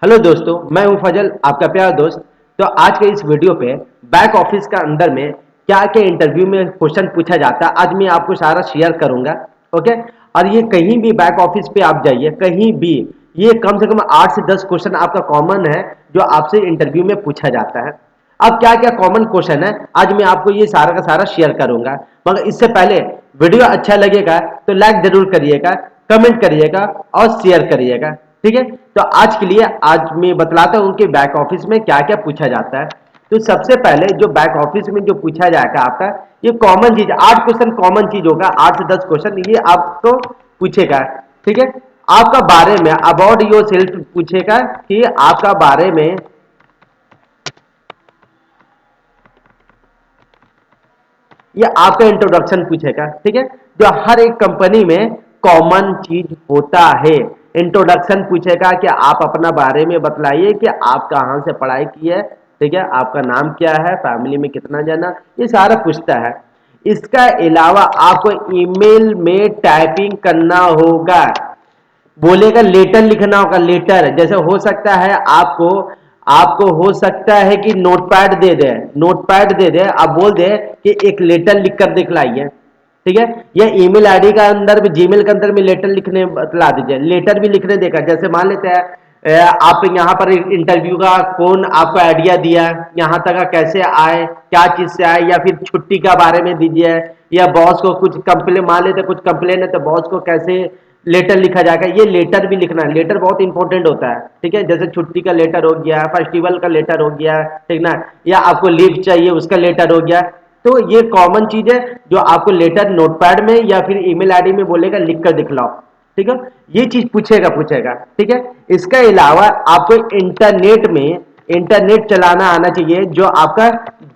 Hello दोस्तों, मैं हूं फजल, आपका प्यारा दोस्त। तो आज के इस वीडियो पे बैक ऑफिस का अंदर में क्या क्या इंटरव्यू में क्वेश्चन पूछा जाता है, आज मैं आपको सारा शेयर करूंगा। ओके। और ये कहीं भी बैक ऑफिस पे आप जाइए, कहीं भी ये कम से कम 8 से 10 क्वेश्चन आपका कॉमन है जो आपसे इंटरव्यू में पूछा जाता है। अब क्या क्या कॉमन क्वेश्चन है, आज मैं आपको ये सारा का सारा शेयर करूंगा। मगर इससे पहले वीडियो अच्छा लगेगा तो लाइक जरूर करिएगा, कमेंट करिएगा और शेयर करिएगा। ठीक है। तो आज के लिए आज मैं बतलाता हूं कि बैक ऑफिस में क्या क्या पूछा जाता है। तो सबसे पहले जो बैक ऑफिस में जो पूछा जाएगा आपका, ये कॉमन चीज 8 क्वेश्चन कॉमन चीज होगा, 8 से 10 क्वेश्चन ये आपको पूछेगा। ठीक है। आपका बारे में अबाउट योर सेल्फ पूछेगा कि आपका बारे में, ये आपका इंट्रोडक्शन पूछेगा। ठीक है। जो हर एक कंपनी में कॉमन चीज होता है, इंट्रोडक्शन पूछेगा कि आप अपना बारे में बतलाइए कि आप कहाँ से पढ़ाई की है। ठीक है। आपका नाम क्या है, फैमिली में कितना जना, ये सारा पूछता है। इसका अलावा आपको ईमेल में टाइपिंग करना होगा, बोलेगा लेटर लिखना होगा। लेटर जैसे हो सकता है आपको आपको हो सकता है कि नोटपैड दे दे, नोटपैड दे दे, आप बोल दे कि एक लेटर लिख कर दिखलाइए। ठीक है। या ईमेल आईडी का अंदर भी, जीमेल के अंदर भी लेटर लिखने बतला दीजिए, लेटर भी लिखने देगा। जैसे मान लेते हैं आप यहाँ पर इंटरव्यू का कौन आपको आइडिया दिया, यहाँ तक कैसे आए, क्या चीज से आए, या फिर छुट्टी का बारे में दीजिए, या बॉस को कुछ कंप्लेन, मान लेते कुछ कंप्लेन है तो बॉस को कैसे लेटर लिखा जाएगा, ये लेटर भी लिखना है। लेटर बहुत इंपॉर्टेंट होता है। ठीक है। जैसे छुट्टी का लेटर हो गया, फेस्टिवल का लेटर हो गया, ठीक ना, या आपको लीव चाहिए उसका लेटर हो गया। तो ये कॉमन चीज है जो आपको लेटर नोटपैड में या फिर ईमेल आईडी में बोलेगा लिख कर दिखलाओ। ठीक है। ये चीज पूछेगा पूछेगा। ठीक है। इसके अलावा आपको इंटरनेट में इंटरनेट चलाना आना चाहिए, जो आपका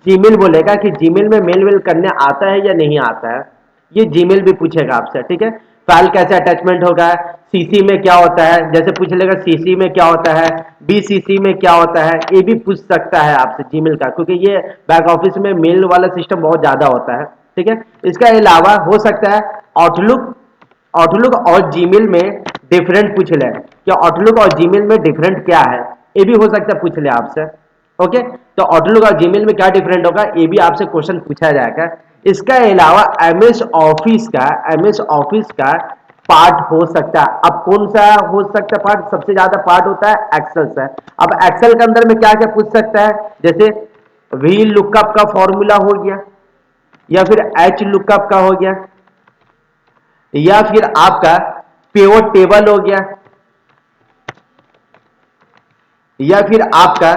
जीमेल बोलेगा कि जीमेल में मेल वेल करने आता है या नहीं आता है, ये जीमेल भी पूछेगा आपसे। ठीक है। फाइल कैसे अटैचमेंट होगा, सीसी में क्या होता है, जैसे पूछ लेगा सीसी में क्या होता है, बीसीसी में क्या होता है, ये भी पूछ सकता है आपसे जीमेल का, क्योंकि ये बैक ऑफिस में मेल वाला सिस्टम बहुत ज्यादा होता है। ठीक है। इसका अलावा हो सकता है आउटलुक आउटलुक और जीमेल में डिफरेंट पूछ ले, कि आउटलुक और जीमेल में डिफरेंट क्या है, ये भी हो सकता है पूछ ले आपसे। ओके। तो आउटलुक और जीमेल में क्या डिफरेंट होगा, ये भी आपसे क्वेश्चन पूछा जाएगा। इसका अलावा एमएस ऑफिस का पार्ट हो सकता है। अब कौन सा हो सकता है पार्ट, सबसे ज्यादा पार्ट होता है एक्सेल से। अब एक्सेल के अंदर में क्या क्या पूछ सकता है, जैसे वी लुकअप का फॉर्मूला हो गया, या फिर एच लुकअप का हो गया, या फिर आपका पिवट टेबल हो गया, या फिर आपका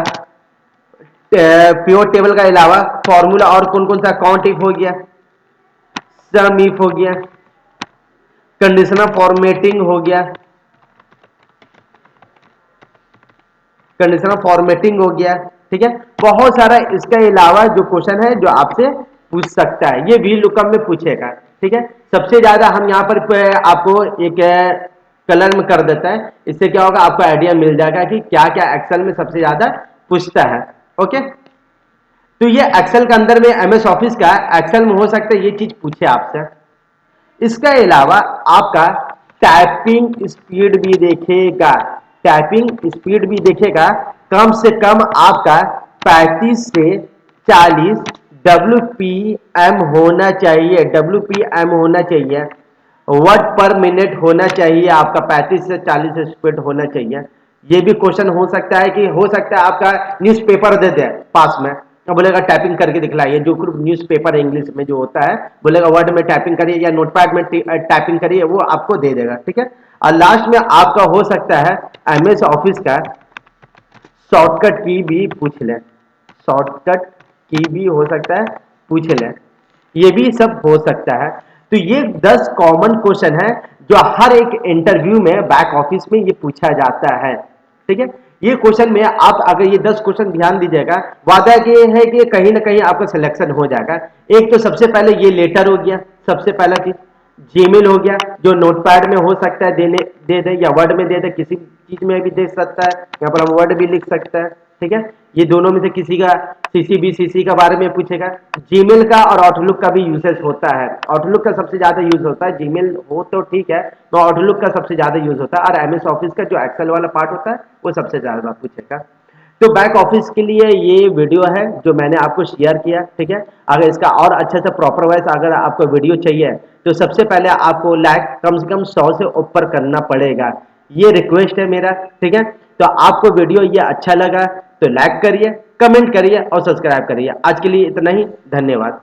पिवट टेबल का अलावा फॉर्मूला और कौन कौन सा, काउंट इफ हो गया, सम इफ हो गया, कंडीशनल फॉर्मेटिंग हो गया, कंडीशनल फॉर्मेटिंग हो गया। ठीक है। बहुत सारा इसके अलावा जो क्वेश्चन है जो आपसे पूछ सकता है, ये वी लुकअप में पूछेगा। ठीक है। सबसे ज्यादा हम यहाँ पर आपको एक कलर में कर देता है, इससे क्या होगा आपको आइडिया मिल जाएगा कि क्या क्या एक्सेल में सबसे ज्यादा पूछता है। ओके। तो ये एक्सेल के अंदर में एमएस ऑफिस का एक्सेल में हो सकता है ये चीज पूछे आपसे। इसके अलावा आपका टाइपिंग स्पीड भी देखेगा, टाइपिंग स्पीड भी देखेगा। कम से कम आपका 35 से 40 WPM होना चाहिए, WPM होना चाहिए, वर्ड पर मिनट होना चाहिए आपका, 35 से 40 स्पीड होना चाहिए। ये भी क्वेश्चन हो सकता है कि हो सकता है आपका न्यूज़पेपर दे दे पास में, तो बोलेगा टाइपिंग करके दिखलाइए, जो न्यूज़पेपर इंग्लिश में जो होता है बोलेगा वर्ड में टाइपिंग करिए या नोटपैड में टाइपिंग करिए, वो आपको दे देगा। ठीक है। और लास्ट में आपका हो सकता है एमएस ऑफिस का शॉर्टकट की भी पूछ ले, शॉर्टकट की भी हो सकता है पूछ ले, ये भी सब हो सकता है। तो ये 10 कॉमन क्वेश्चन है जो हर एक इंटरव्यू में बैक ऑफिस में ये पूछा जाता है। ठीक है। ये क्वेश्चन में आप अगर ये 10 क्वेश्चन ध्यान दीजिएगा, वादा ये है कि कहीं ना कहीं आपका सिलेक्शन हो जाएगा। एक तो सबसे पहले ये लेटर हो गया, सबसे पहला चीज जीमेल हो गया, जो नोटपैड में हो सकता है देने दे दे, या वर्ड में दे दे, किसी चीज में भी दे सकता है, यहाँ पर हम वर्ड भी लिख सकता है। ठीक है। ये दोनों में से किसी का CCBCC के बारे में पूछेगा। जीमेल का और आउटलुक का भी यूसेज होता है। आउटलुक का सबसे ज्यादा यूज होता है, जीमेल हो तो ठीक है, तो आउटलुक का सबसे ज्यादा यूज होता है। और MS ऑफिस का जो एक्सेल वाला पार्ट होता है वो सबसे ज्यादा पूछेगा। तो बैक ऑफिस के लिए ये वीडियो है जो मैंने आपको शेयर किया, ठीक है। अगर इसका और अच्छे से प्रॉपर वाइज अगर आपको वीडियो चाहिए तो सबसे पहले आपको लाइक कम से कम 100 से ऊपर करना पड़ेगा, ये रिक्वेस्ट है मेरा, ठीक है। तो आपको वीडियो ये अच्छा लगा तो लाइक करिए, कमेंट करिए और सब्सक्राइब करिए। आज के लिए इतना ही, धन्यवाद।